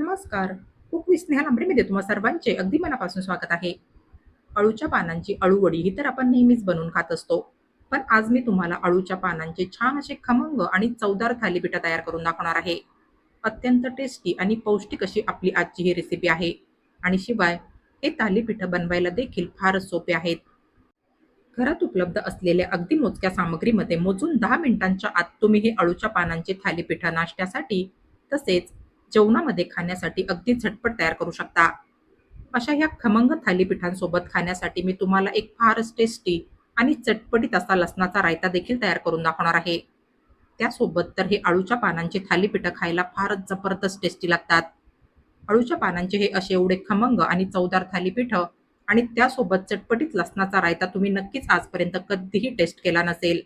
नमस्कार. Cook with Sneha लांबरेमध्ये तुम्हा सर्वांचे अगदी मनापासून स्वागत आहे. अळूच्या पानांची अळूवडी ही तर आपण नेहमीच बनवून खात असतो. पण आज मी तुम्हाला अळूच्या पानांचे छान असे खमंग आणि चवदार थालीपीठ तयार करून दाखवणार आहे. अत्यंत टेस्टी आणि पौष्टिक अशी आपली आजची ही रेसिपी आहे. आणि शिवाय हे थालीपीठ बनवायला देखील फारच सोपे आहेत. घरात उपलब्ध असलेल्या अगदी मोजक्या सामग्रीमध्ये मोजून 10 मिनिटांच्या आत तुम्ही हे अळूच्या पानांचे थालीपीठ नाश्त्यासाठी तसेच जेवणामध्ये खाण्यासाठी अगदी झटपट तयार करू शकता. अशा ह्या खमंग थालीपीठांसोबत खाण्यासाठी मी तुम्हाला एक फारच टेस्टी आणि चटपटीत असा लसणाचा रायता देखील तयार करून दाखवणार आहे. त्यासोबत तर हे अळूच्या पानांचे थालीपीठ खायला फारच जबरदस्त टेस्टी लागतात. अळूच्या पानांचे हे असे एवढे खमंग आणि चवदार थालीपीठ आणि त्यासोबत चटपटीत लसणाचा रायता तुम्ही नक्कीच आजपर्यंत कधीही टेस्ट केला नसेल.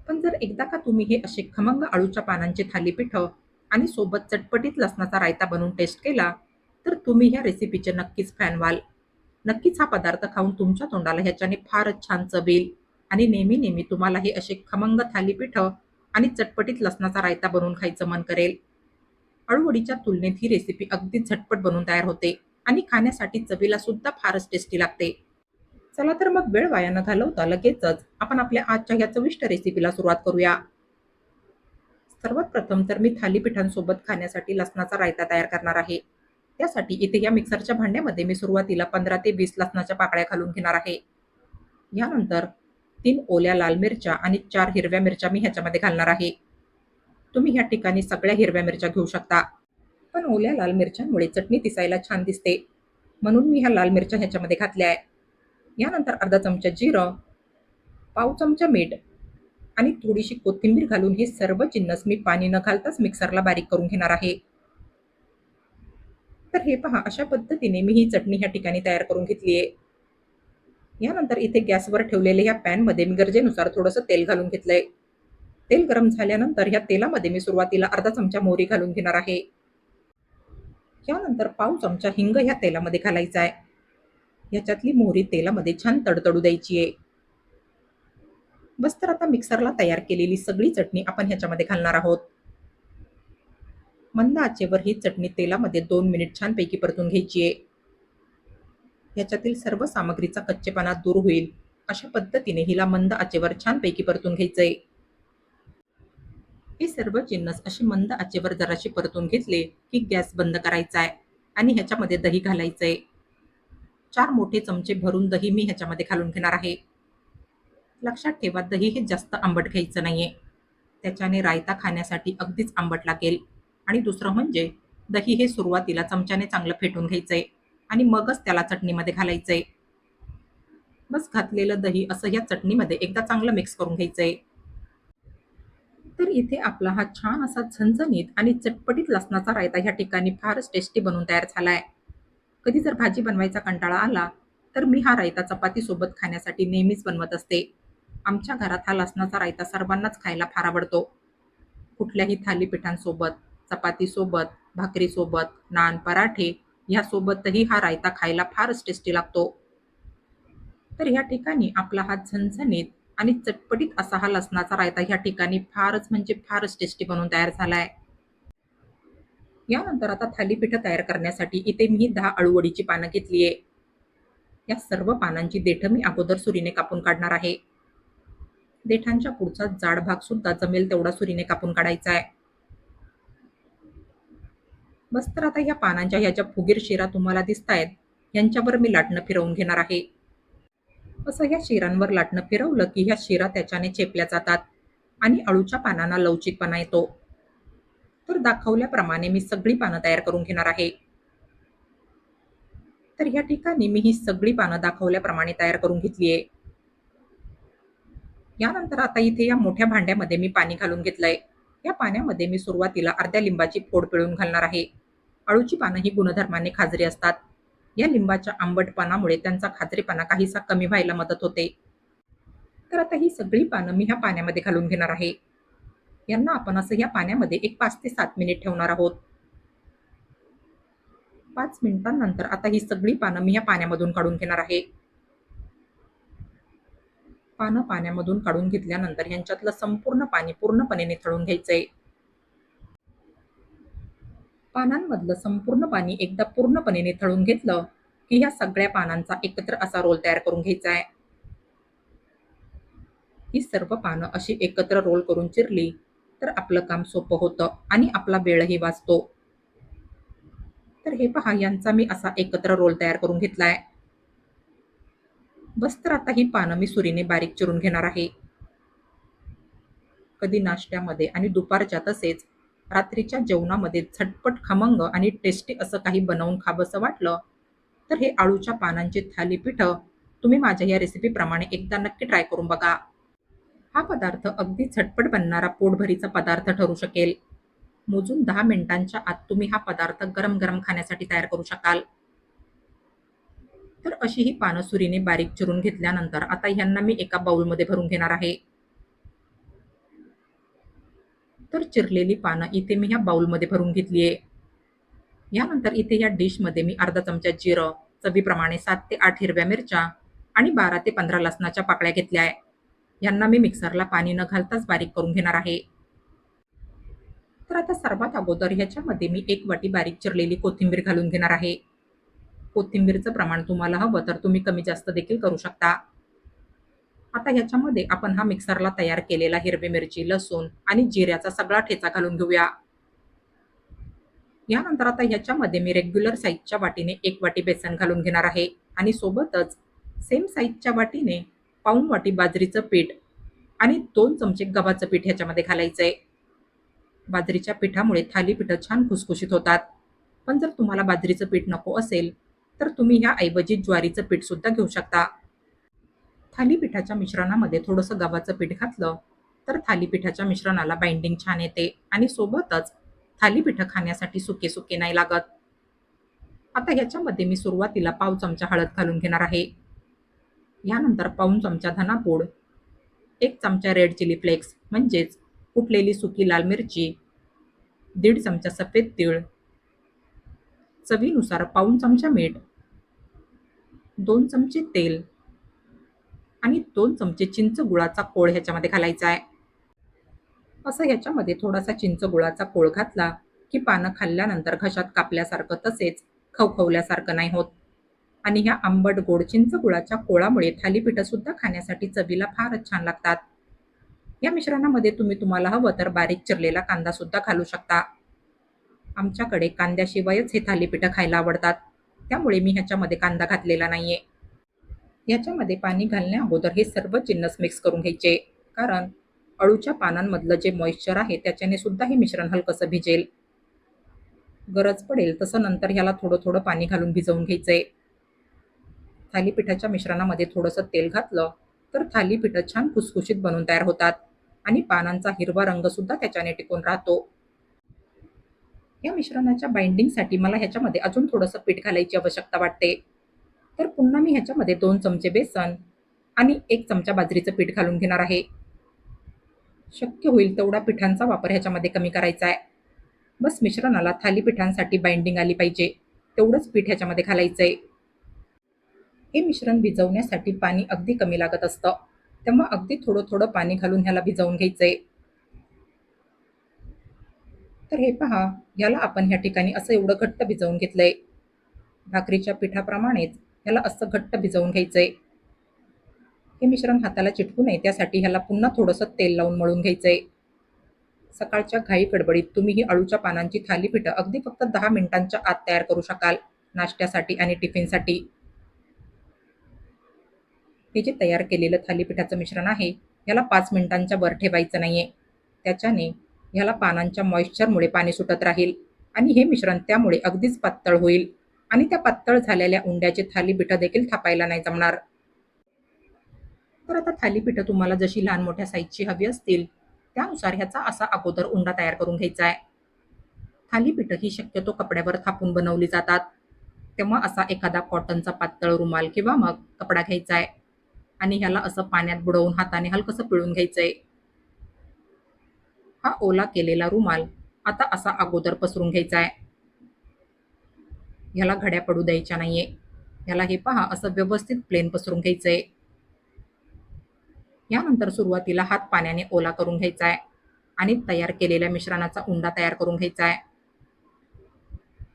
पण जर एकदा का तुम्ही हे असे खमंग अळूच्या पानांचे थालीपीठ आणि सोबत चटपटीत लसणाचा रायता बनवून टेस्ट केला, तर तुम्ही ह्या रेसिपीचे नक्कीच फॅन व्हाल. नक्कीच हा पदार्थ खाऊन तुमच्या तोंडाला ह्याच्याने फारच छान चव येईल आणि नेहमी-नेहमी तुम्हाला हे असे खमंग थालीपीठ आणि चटपटीत लसणाचा रायता बनवून खायचं मन करेल. अळूवडीच्या तुलनेत ही रेसिपी अगदी झटपट बनवून तयार होते आणि खाण्यासाठी चवीला सुद्धा फारच टेस्टी लागते. चला तर मग वेळ वाया न घालवता लगेचच आपण आपल्या आजच्या ह्या चविष्ट रेसिपीला सुरुवात करूया. सर्वात प्रथम तर मी थालीपीठांसोबत खाण्यासाठी लसणाचा रायता तयार करणार आहे. त्यासाठी इथे या मिक्सरच्या भांड्यामध्ये मी सुरुवातीला 15 ते 20 लसणाच्या पाकळ्या घालून घेणार आहे. यानंतर 3 ओल्या लाल मिरच्या आणि 4 हिरव्या मिरच्या मी ह्याच्यामध्ये घालणार आहे. तुम्ही ह्या ठिकाणी सगळ्या हिरव्या मिरच्या घेऊ शकता. पण ओल्या लाल मिरच्यांमुळे चटणी दिसायला छान दिसते. म्हणून मी ह्या लाल मिरच्या ह्याच्यामध्ये घातल्या आहे. यानंतर अर्धा चमचा जिरं, पाव चमचा मीठ आणि थोडीशी कोथिंबीर घालून हे सर्व जिन्नस मी पाणी न घालताच मिक्सरला बारीक करून घेणार आहे. तर हे पहा, अशा पद्धतीने मी ही चटणी ह्या ठिकाणी तयार करून घेतली आहे. यानंतर इथे गॅसवर ठेवलेल्या ह्या पॅनमध्ये मी गरजेनुसार थोडंसं तेल घालून घेतलंय. तेल गरम झाल्यानंतर ह्या तेलामध्ये मी सुरुवातीला अर्धा चमचा मोहरी घालून घेणार आहे. यानंतर पाव चमचा हिंग ह्या तेलामध्ये घालायचा आहे. ह्याच्यातली मोहरी तेलामध्ये छान तडतडू द्यायची आहे. बस तर आता मिक्सरला तयार केलेली सगळी चटणी आपण ह्याच्यामध्ये घालणार आहोत. मंद आचेवर ही चटणी तेलामध्ये 2 मिनिट छानपैकी परतून घ्यायची आहे. ह्याच्यातील सर्व सामग्रीचा कच्चेपणा दूर होईल अशा पद्धतीने हिला मंद आचेवर छानपैकी परतून घ्यायचंय. हे सर्व जिन्नस अशी मंद आचेवर जराशी परतून घेतले की गॅस बंद करायचा आहे आणि ह्याच्यामध्ये दही घालायचंय. 4 मोठे चमचे भरून दही मी ह्याच्यामध्ये घालून घेणार आहे. लक्षात ठेवा, दही हे जास्त आंबट घ्यायचं नाहीये. त्याच्याने रायता खाण्यासाठी अगदीच आंबट लागेल. आणि दुसरं म्हणजे दही हे सुरुवातीला चमच्याने चांगलं फेटून घ्यायचंय आणि मगच त्याला चटणीमध्ये घालायचंय. बस घातलेलं दही असं या चटणीमध्ये एकदा चांगलं मिक्स करून घ्यायचंय. तर इथे आपला हा छान असा झणझणीत आणि चटपटीत लसणाचा रायता ह्या ठिकाणी फारच टेस्टी बनून तयार झालाय. कधी जर भाजी बनवायचा कंटाळा आला, तर मी हा रायता चपातीसोबत खाण्यासाठी नेहमीच बनवत असते. आमच्या घरात हा लसणाचा रायता सर्वांनाच खायला फार आवडतो. कुठल्याही थालीपीठांसोबत, चपातीसोबत, भाकरीसोबत, नान, पराठे ह्यासोबतही हा रायता खायला फारच टेस्टी लागतो. तर ह्या ठिकाणी आपला हा झणझणीत आणि चटपटीत असा हा लसणाचा रायता ह्या ठिकाणी फारच म्हणजे फारच टेस्टी बनून तयार झालाय. यानंतर आता थालीपीठ तयार करण्यासाठी इथे मी 10 अळूवडीची पानं घेतली आहे. या सर्व पानांची देठं मी अगोदर सुरीने कापून काढणार आहे. देठांच्या पुढचा जाड भाग सुद्धा जमेल तेवढा सुरीने कापून काढायचा आहे. बस तर आता या पानांच्या ह्या ज्या फुगीर शिरा तुम्हाला दिसतायत, यांच्यावर मी लाटणं फिरवून घेणार आहे. असं ह्या शिरांवर लाटणं फिरवलं की ह्या शिरा त्याच्याने चेपल्या जातात आणि अळूच्या पानांना लवचिकपणा येतो. तर दाखवल्याप्रमाणे मी सगळी पानं तयार करून घेणार आहे. तर ह्या ठिकाणी मी ही सगळी पानं दाखवल्याप्रमाणे तयार करून घेतली आहे. यानंतर आता इथे या मोठ्या भांड्यामध्ये मी पाणी घालून घेतलंय. या पाण्यामध्ये मी सुरुवातीला अर्ध्या लिंबाची फोड पिळून घालणार आहे. अळूची पानं ही गुणधर्माने खाजरी असतात. या लिंबाच्या आंबटपणामुळे त्यांचा खाजरीपणा काहीसा कमी व्हायला मदत होते. तर आता ही सगळी पानं मी ह्या पाण्यामध्ये घालून घेणार आहे. यांना आपण असं या पाण्यामध्ये एक 5 ते 7 मिनिट ठेवणार आहोत. 5 मिनिटांनंतर आता ही सगळी पानं मी ह्या पाण्यामधून काढून घेणार आहे. पानं पाण्यामधून काढून घेतल्यानंतर ह्यांच्यातलं संपूर्ण पाणी पूर्णपणे निथळून घ्यायचंय. पानांमधलं संपूर्ण पाणी एकदा पूर्णपणे निथळून घेतलं, की ह्या सगळ्या पानांचा एकत्र असा रोल तयार करून घ्यायचा आहे. ही सर्व पानं अशी एकत्र रोल करून चिरली, तर आपलं काम सोपं होतं आणि आपला वेळही वाचतो. तर हे पहा, यांचा मी असा एकत्र रोल तयार करून घेतलाय. बस तर आता ही पानं मी सुरीने बारीक चिरून घेणार आहे. कधी नाश्त्यामध्ये आणि दुपारच्या तसेच रात्रीच्या जेवणामध्ये झटपट खमंग आणि टेस्टी असं काही बनवून खावंसं वाटलं, तर हे अळूच्या पानांची थालीपीठं तुम्ही माझ्या या रेसिपीप्रमाणे एकदा नक्की ट्राय करून बघा. हा पदार्थ अगदी झटपट बनणारा पोटभरीचा पदार्थ ठरू शकेल. मोजून 10 मिनिटांच्या आत तुम्ही हा पदार्थ गरम-गरम खाण्यासाठी तयार करू शकाल. तर अशी ही पानं सुरीने बारीक चिरून घेतल्यानंतर आता ह्यांना मी एका बाउलमध्ये भरून घेणार आहे. तर चिरलेली पानं इथे मी ह्या बाउलमध्ये भरून घेतली आहे. यानंतर इथे या डिशमध्ये मी अर्धा चमचा जिरं, चवीप्रमाणे 7 ते 8 हिरव्या मिरच्या आणि 12 ते 15 लसणाच्या पाकळ्या घेतल्या आहे. यांना मी मिक्सरला पाणी न घालताच बारीक करून घेणार आहे. तर आता सर्वात अगोदर ह्याच्यामध्ये मी 1 वाटी बारीक चिरलेली कोथिंबीर घालून घेणार आहे. कोथिंबीरचं प्रमाण तुम्हाला हवं तर तुम्ही कमी जास्त देखील करू शकता. आता ह्याच्यामध्ये आपण हा मिक्सरला तयार केलेला हिरवी मिरची, लसूण आणि जिऱ्याचा सगळा ठेचा घालून घेऊया. यानंतर आता ह्याच्यामध्ये मी रेग्युलर साईजच्या वाटीने 1 वाटी बेसन घालून घेणार आहे आणि सोबतच सेम साईजच्या वाटीने पाऊण वाटी बाजरीचं पीठ आणि 2 चमचे गव्हाचं पीठ ह्याच्यामध्ये घालायचंय. बाजरीच्या पिठामुळे थालीपीठं छान खुसखुशीत होतात. पण जर तुम्हाला बाजरीचं पीठ नको असेल, तर तुम्ही ह्याऐवजी ज्वारीचं पीठ सुद्धा घेऊ शकता. थालीपीठाच्या मिश्रणामध्ये थोडंसं गव्हाचं पीठ घातलं, तर थालीपीठाच्या मिश्रणाला बाइंडिंग छान येते आणि सोबतच थालीपीठं खाण्यासाठी सुके-सुके नाही लागत. आता ह्याच्यामध्ये मी सुरुवातीला पाव चमचा हळद घालून घेणार आहे. यानंतर पाऊण चमचा धनापूड, 1 चमचा रेड चिली फ्लेक्स म्हणजेच कुटलेली सुकी लाल मिरची, 1.5 चमचा सफेद तीळ, चवीनुसार पाऊण चमचा मीठ, 2 चमचे तेल आणि 2 चमचे चिंच गुळाचा कोळ ह्याच्यामध्ये घालायचा आहे. असं ह्याच्यामध्ये थोडासा चिंच गुळाचा कोळ घातला, की पानं खाल्ल्यानंतर घशात कापल्यासारखं तसेच खवखवल्यासारखं नाही होत. आणि ह्या आंबट गोड चिंच गुळाच्या कोळामुळे थालीपीठं सुद्धा खाण्यासाठी चवीला फारच छान लागतात. या मिश्रणामध्ये तुम्ही तुम्हाला हवं तर बारीक चिरलेला कांदा सुद्धा घालू शकता. आमच्याकडे कांद्याशिवायच हे थालीपीठं खायला आवडतात. त्यामुळे मी ह्याच्यामध्ये कांदा घातलेला नाहीये. याच्यामध्ये पाणी घालण्या अगोदर हे सर्व जिन्नस मिक्स करून घ्यायचे. कारण अळूच्या पानांमधलं जे मॉइश्चर आहे त्याच्याने सुद्धा हे मिश्रण हलकंसं भिजेल. गरज पडेल तसं नंतर ह्याला थोडं-थोडं पाणी घालून भिजवून घ्यायचंय. थालीपीठाच्या मिश्रणामध्ये थोडंसं तेल घातलं, तर थालीपीठं छान खुसखुशीत बनून तयार होतात आणि पानांचा हिरवा रंग सुद्धा त्याच्याने टिकून राहतो. या मिश्रणाच्या बाइंडिंगसाठी मला ह्याच्यामध्ये अजून थोडंसं पीठ घालायची आवश्यकता वाटते. तर पुन्हा मी ह्याच्यामध्ये 2 चमचे बेसन आणि 1 चमचा बाजरीचं पीठ घालून घेणार आहे. शक्य होईल तेवढा पिठांचा वापर ह्याच्यामध्ये कमी करायचा आहे. बस मिश्रणाला थालीपीठांसाठी बाइंडिंग आली पाहिजे, तेवढंच पीठ ह्याच्यामध्ये घालायचंय. हे मिश्रण भिजवण्यासाठी पाणी अगदी कमी लागत असतं. तेव्हा अगदी थोडं-थोडं पाणी घालून ह्याला भिजवून घ्यायचंय. तर हे पहा, याला आपण ह्या ठिकाणी असं एवढं घट्ट भिजवून घेतलंय. भाकरीच्या पिठाप्रमाणेच ह्याला असं घट्ट भिजवून घ्यायचंय. हे मिश्रण हाताला चिटकू नये त्यासाठी ह्याला पुन्हा थोडंसं तेल लावून मळून घ्यायचंय. सकाळच्या घाई गडबडीत तुम्ही ही अळूच्या पानांची थालीपीठं अगदी फक्त 10 मिनिटांच्या आत तयार करू शकाल, नाश्त्यासाठी आणि टिफिनसाठी. हे जे तयार केलेलं थालीपीठाचं मिश्रण आहे, याला 5 मिनिटांच्या वर ठेवायचं नाहीये. त्याच्याने ह्याला पानांच्या मॉइश्चरमुळे पाणी सुटत राहील आणि हे मिश्रण त्यामुळे अगदीच पातळ होईल आणि त्या पातळ झालेल्या उंड्याची थालीपीठं देखील थापायला नाही जमणार. तर आता थालीपीठं तुम्हाला जशी लहान मोठ्या साईजची हवी असतील, त्यानुसार ह्याचा असा अगोदर उंडा तयार करून घ्यायचा आहे. थालीपीठं ही शक्यतो कपड्यावर थापून बनवली जातात. तेव्हा असा एखादा कॉटनचा पातळ रुमाल किंवा मग कपडा घ्यायचा आहे आणि ह्याला असं पाण्यात बुडवून हाताने हलकंसं पिळून घ्यायचंय. हा ओला केलेला रुमाल आता असा अगोदर पसरून घ्यायचा आहे. ह्याला घड्या पडू द्यायच्या नाहीये. ह्याला हे पहा असं व्यवस्थित प्लेन पसरून घ्यायचंय. यानंतर सुरुवातीला हात पाण्याने ओला करून घ्यायचा आहे आणि तयार केलेल्या मिश्रणाचा उंडा तयार करून घ्यायचा आहे.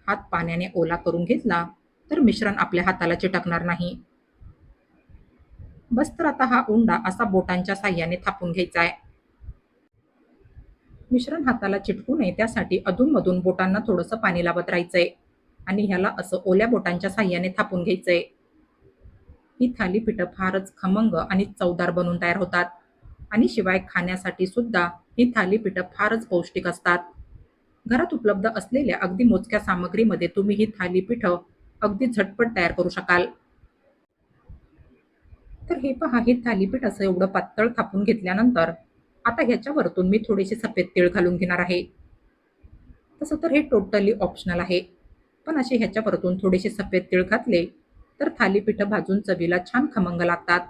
हात पाण्याने ओला करून घेतला तर मिश्रण आपल्या हाताला चिटकणार नाही. बस तर आता हा उंडा असा बोटांच्या साह्याने थापून घ्यायचा आहे. मिश्रण हाताला चिटकू नये त्यासाठी अधूनमधून बोटांना थोडंसं पाणी लावत राहायचंय आणि ह्याला असं ओल्या बोटांच्या साह्याने थापून घ्यायचंय. ही थालीपीठं फारच खमंग आणि चवदार बनून तयार होतात आणि शिवाय खाण्यासाठी सुद्धा ही थालीपीठं फारच पौष्टिक असतात. घरात उपलब्ध असलेल्या अगदी मोजक्या सामग्रीमध्ये तुम्ही ही थालीपीठं अगदी झटपट तयार करू शकाल. तर हे पहा, हे थालीपीठ असं एवढं पातळ थापून घेतल्यानंतर आता ह्याच्यावरतून मी थोडेसे सफेद तीळ घालून घेणार आहे. तसं तर हे टोटली ऑप्शनल आहे. पण असे ह्याच्यावरतून थोडेसे सफेद तीळ घातले तर थालीपीठं भाजून चवीला छान खमंग लागतात.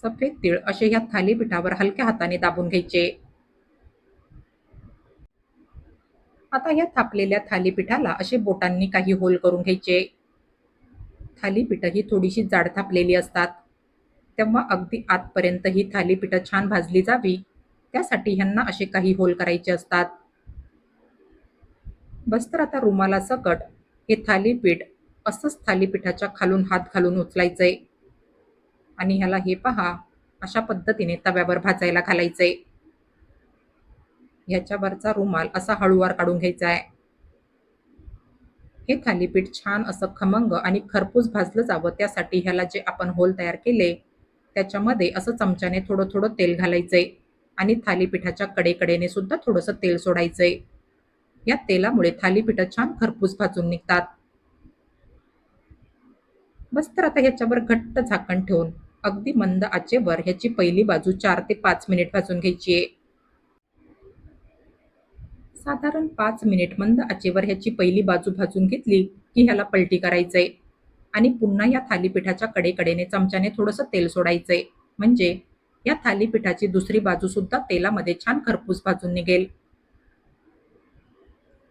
सफेद तीळ असे ह्या थालीपीठावर हलक्या हाताने दाबून घ्यायचे. आता या थापलेल्या थालीपीठाला असे बोटांनी काही होल करून घ्यायचे. थालीपीठं ही थोडीशी जाड थापलेली असतात. तेव्हा अगदी आतपर्यंत ही थालीपीठं छान भाजली जावी त्यासाठी ह्यांना असे काही होल करायचे असतात. बस तर आता रुमालासकट हे थालीपीठ असंच थालीपीठाच्या खालून हात घालून उचलायचंय आणि ह्याला हे पहा अशा पद्धतीने तव्यावर भाजायला घालायचंय. ह्याच्यावरचा रुमाल असा हळूवार काढून घ्यायचा आहे. हे थालीपीठ छान असं खमंग आणि खरपूस भाजलं जावं त्यासाठी ह्याला जे आपण होल तयार केले त्याच्यामध्ये असं चमच्याने थोडं थोडं तेल घालायचंय आणि थालीपीठाच्या कडेकडेने सुद्धा थोडंसं तेल सोडायचंय. या तेलामुळे थालीपीठं छान खरपूस भाजून निघतात. बस तर आता ह्याच्यावर घट्ट झाकण ठेवून अगदी मंद आचेवर ह्याची पहिली बाजू 4 ते 5 मिनिट भाजून घ्यायची आहे. साधारण 5 मिनिट मंद आचेवर ह्याची पहिली बाजू भाजून घेतली की ह्याला पलटी करायचंय आणि पुन्हा या थालीपीठाच्या कडेकडेने चमच्याने थोडंसं तेल सोडायचंय. म्हणजे या थालीपीठाची दुसरी बाजू सुद्धा तेलामध्ये छान खरपूस भाजून निघेल.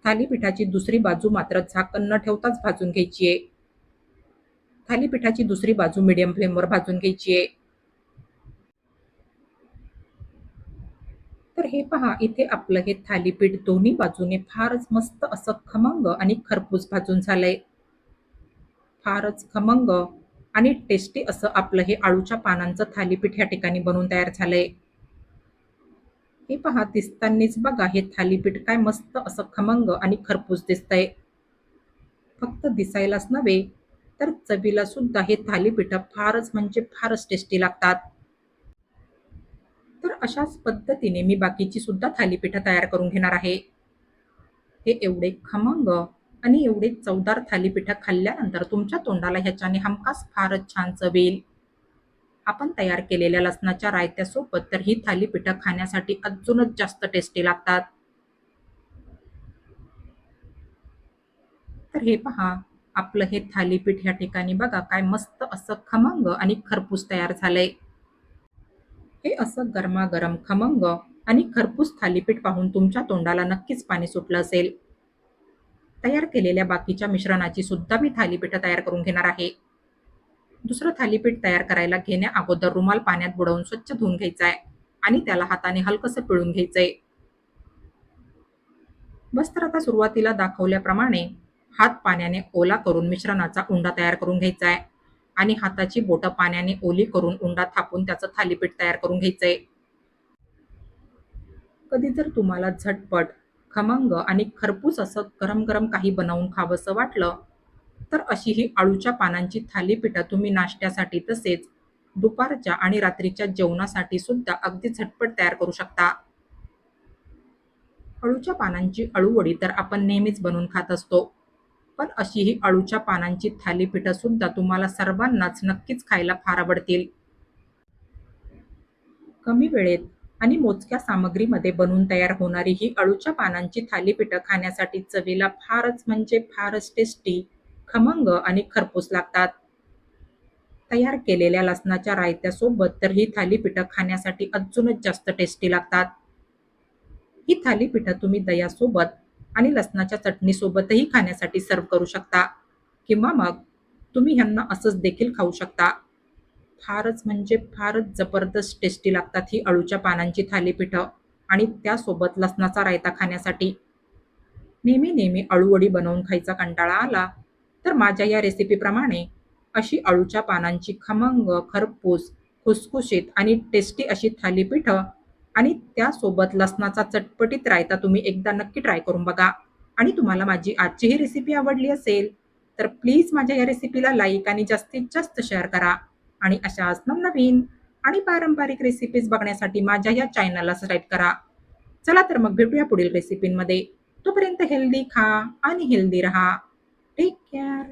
थालीपीठाची दुसरी बाजू मात्र झाकण न ठेवताच भाजून घ्यायची आहे. थालीपीठाची दुसरी बाजू मीडियम फ्लेमवर भाजून घ्यायची आहे. तर हे पहा, इथे आपलं हे थालीपीठ दोन्ही बाजूने फारच मस्त असं खमंग आणि खरपूस भाजून झालंय. फारच खमंग आणि टेस्टी असं आपलं हे आळूच्या पानांचं थालीपीठ ह्या ठिकाणी बनून तयार झालंय. हे पहा, दिसतानीच बघा हे थालीपीठ काय मस्त असं खमंग आणि खरपूस दिसतंय. फक्त दिसायलाच नव्हे तर चवीला सुद्धा हे थालीपीठं फारच म्हणजे फारच टेस्टी लागतात. तर अशाच पद्धतीने मी बाकीची सुद्धा थालीपीठं तयार करून घेणार आहे. हे एवढे खमंग आणि एवढे चवदार थालीपीठं खाल्ल्यानंतर तुमच्या तोंडाला ह्याच्याने हमखास फारच छान चव येईल. आपण तयार केलेल्या लसणाच्या रायत्यासोबत तर ही थालीपीठं खाण्यासाठी अजूनच जास्त टेस्टी लागतात. तर हे पहा, आपलं हे थालीपीठ ह्या ठिकाणी बघा काय मस्त असं खमंग आणि खरपूस तयार झालंय. हे असं गरमागरम खमंग आणि खरपूस थालीपीठ पाहून तुमच्या तोंडाला नक्कीच पाणी सुटलं असेल. तयार केलेल्या बाकीच्या मिश्रणाची सुद्धा मी थालीपीठं तयार करून घेणार आहे. दुसरं थालीपीठ तयार करायला घेण्या अगोदर रुमाल पाण्यात बुडवून स्वच्छ धुवून घ्यायचा आहे आणि त्याला हाताने हलकसं पिळून घ्यायचंय. बस तर आता सुरुवातीला दाखवल्याप्रमाणे हात पाण्याने ओला करून मिश्रणाचा उंडा तयार करून घ्यायचा आहे आणि हाताची बोटं पाण्याने ओली करून उंडा थापून त्याचं थालीपीठ तयार करून घ्यायचंय. कधी जर तुम्हाला झटपट, खमंग आणि खरपूस असं गरम-गरम काही बनवून खावंसं वाटलं, तर अशी ही अळूच्या पानांची थालीपीठं तुम्ही नाश्त्यासाठी तसेच दुपारच्या आणि रात्रीच्या जेवणासाठी सुद्धा अगदी झटपट तयार करू शकता. अळूच्या पानांची अळूवडी तर आपण नेहमीच बनवून खात असतो. पण अशी ही अळूच्या पानांची थालीपीठं सुद्धा तुम्हाला सर्वांनाच नक्कीच खायला फार आवडतील. कमी वेळेत आणि मोजक्या सामग्रीमध्ये बनवून तयार होणारी ही अळूच्या पानांची थालीपीठं खाण्यासाठी चवीला फारच म्हणजे फारच टेस्टी, खमंग आणि खरपूस लागतात. तयार केलेल्या लसणाच्या रायत्यासोबत तर ही थालीपीठं खाण्यासाठी अजूनच जास्त टेस्टी लागतात. ही थालीपीठं तुम्ही दह्यासोबत आणि लसणाच्या चटणीसोबतही खाण्यासाठी सर्व्ह करू शकता किंवा मग तुम्ही ह्यांना असंच देखील खाऊ शकता. फारच म्हणजे फारच जबरदस्त टेस्टी लागतात ही अळूच्या पानांची थालीपीठं आणि त्यासोबत लसणाचा रायता खाण्यासाठी. नेहमी नेहमी अळूवडी बनवून खायचा कंटाळा आला तर माझ्या या रेसिपीप्रमाणे अशी अळूच्या पानांची खमंग, खरपूस, खुसखुशीत आणि टेस्टी अशी थालीपीठं आणि त्यासोबत लसणाचा चटपटीत रायता तुम्ही एकदा नक्की ट्राय करून बघा. आणि तुम्हाला माझी आजची ही रेसिपी आवडली असेल तर प्लीज माझ्या या रेसिपीला लाईक आणि जास्तीत जास्त शेअर करा. आणि अशाच नवनवीन आणि पारंपरिक रेसिपीज बघण्यासाठी माझ्या या चॅनलला सबस्क्राईब करा. चला तर मग भेटूया पुढील रेसिपींमध्ये. तोपर्यंत हेल्दी खा आणि हेल्दी रहा. Take care.